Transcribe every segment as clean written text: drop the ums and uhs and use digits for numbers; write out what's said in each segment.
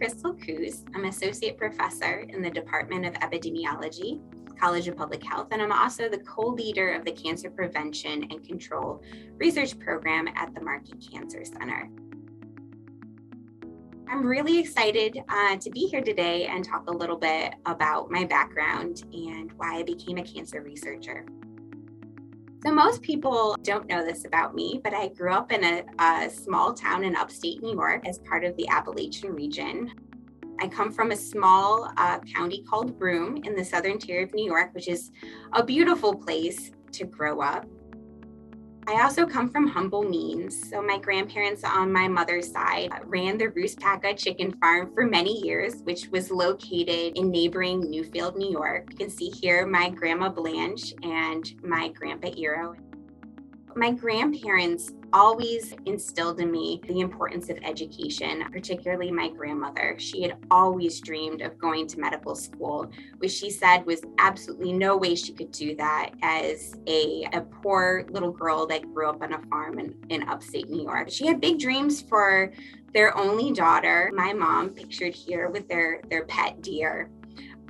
Krystle Kuhs. I'm Associate Professor in the Department of Epidemiology, College of Public Health, and I'm also the co-leader of the Cancer Prevention and Control Research Program at the Markey Cancer Center. I'm really excited to be here today and talk a little bit about my background and why I became a cancer researcher. So most people don't know this about me, but I grew up in a small town in upstate New York as part of the Appalachian region. I come from a small county called Broome in the southern tier of New York, which is a beautiful place to grow up. I also come from humble means. So my grandparents on my mother's side ran the Roostpacka chicken farm for many years, which was located in neighboring Newfield, New York. You can see here my grandma Blanche and my grandpa Eero. My grandparents always instilled in me the importance of education, particularly my grandmother. She had always dreamed of going to medical school, which she said was absolutely no way she could do that as a poor little girl that grew up on a farm in upstate New York. She had big dreams for their only daughter, my mom, pictured here with their pet deer.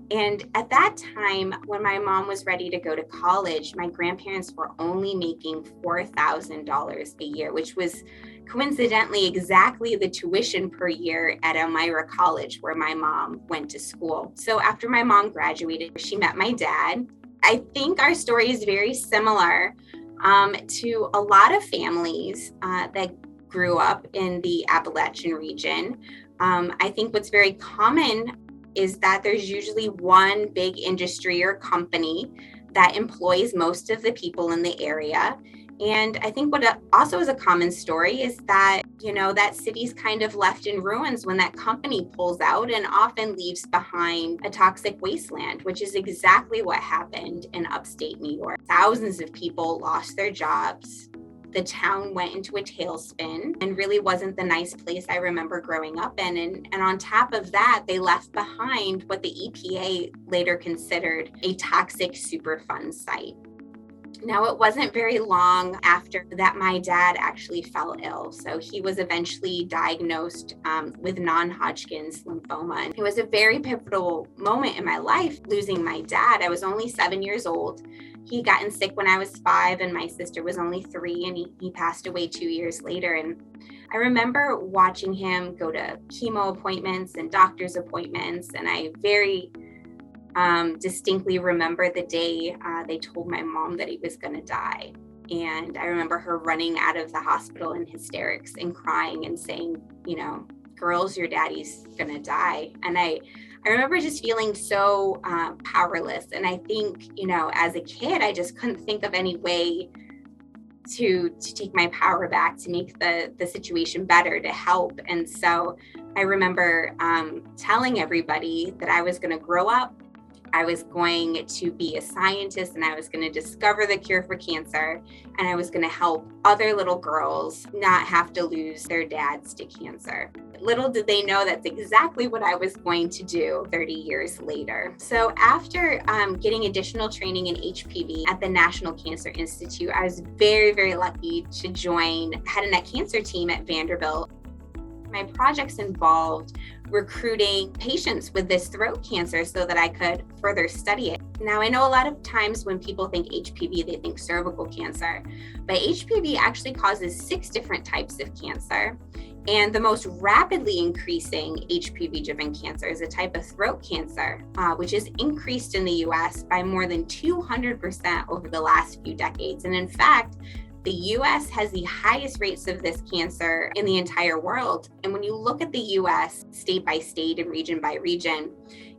And at that time, when my mom was ready to go to college, my grandparents were only making $4,000 a year, which was coincidentally exactly the tuition per year at Elmira College, where my mom went to school. So after my mom graduated, she met my dad. I think our story is very similar to a lot of families that grew up in the Appalachian region. I think what's very common is that there's usually one big industry or company that employs most of the people in the area. And I think what also is a common story is that, that city's kind of left in ruins when that company pulls out and often leaves behind a toxic wasteland, which is exactly what happened in upstate New York. Thousands of people lost their jobs. The town went into a tailspin and really wasn't the nice place I remember growing up in. And on top of that, they left behind what the EPA later considered a toxic Superfund site. Now, it wasn't very long after that my dad actually fell ill. So he was eventually diagnosed with non-Hodgkin's lymphoma. It was a very pivotal moment in my life, losing my dad. I was only 7 years old. He gotten sick when I was 5 and my sister was only 3, and he passed away 2 years later. And I remember watching him go to chemo appointments and doctor's appointments. And I very distinctly remember the day they told my mom that he was going to die. And I remember her running out of the hospital in hysterics and crying and saying, girls, your daddy's going to die. And I remember just feeling so powerless. And I think, as a kid, I just couldn't think of any way to take my power back, to make the situation better, to help. And so I remember telling everybody that I was going to grow up, I was going to be a scientist, and I was going to discover the cure for cancer, and I was going to help other little girls not have to lose their dads to cancer. Little did they know that's exactly what I was going to do 30 years later. So after getting additional training in HPV at the National Cancer Institute, I was very, very lucky to join head and neck cancer team at Vanderbilt. My projects involved recruiting patients with this throat cancer so that I could further study it. Now, I know a lot of times when people think HPV, they think cervical cancer, but HPV actually causes 6 different types of cancer. And the most rapidly increasing HPV-driven cancer is a type of throat cancer, which has increased in the US by more than 200% over the last few decades. And in fact, the US has the highest rates of this cancer in the entire world. And when you look at the US state by state and region by region,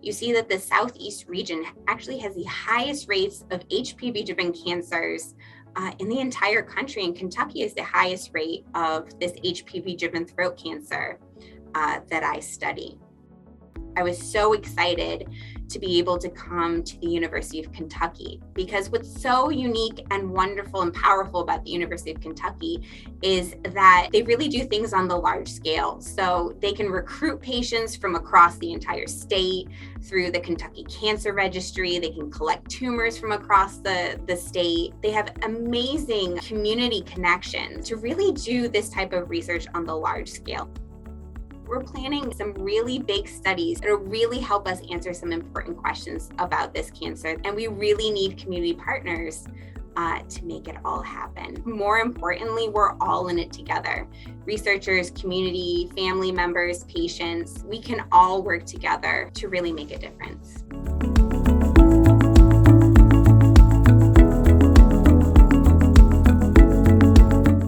you see that the Southeast region actually has the highest rates of HPV-driven cancers in the entire country. And Kentucky is the highest rate of this HPV-driven throat cancer that I study. I was so excited to be able to come to the University of Kentucky, because what's so unique and wonderful and powerful about the University of Kentucky is that they really do things on the large scale. So they can recruit patients from across the entire state through the Kentucky Cancer Registry. They can collect tumors from across the state. They have amazing community connections to really do this type of research on the large scale. we're planning some really big studies that'll really help us answer some important questions about this cancer. And we really need community partners to make it all happen. More importantly, we're all in it together. Researchers, community, family members, patients, we can all work together to really make a difference.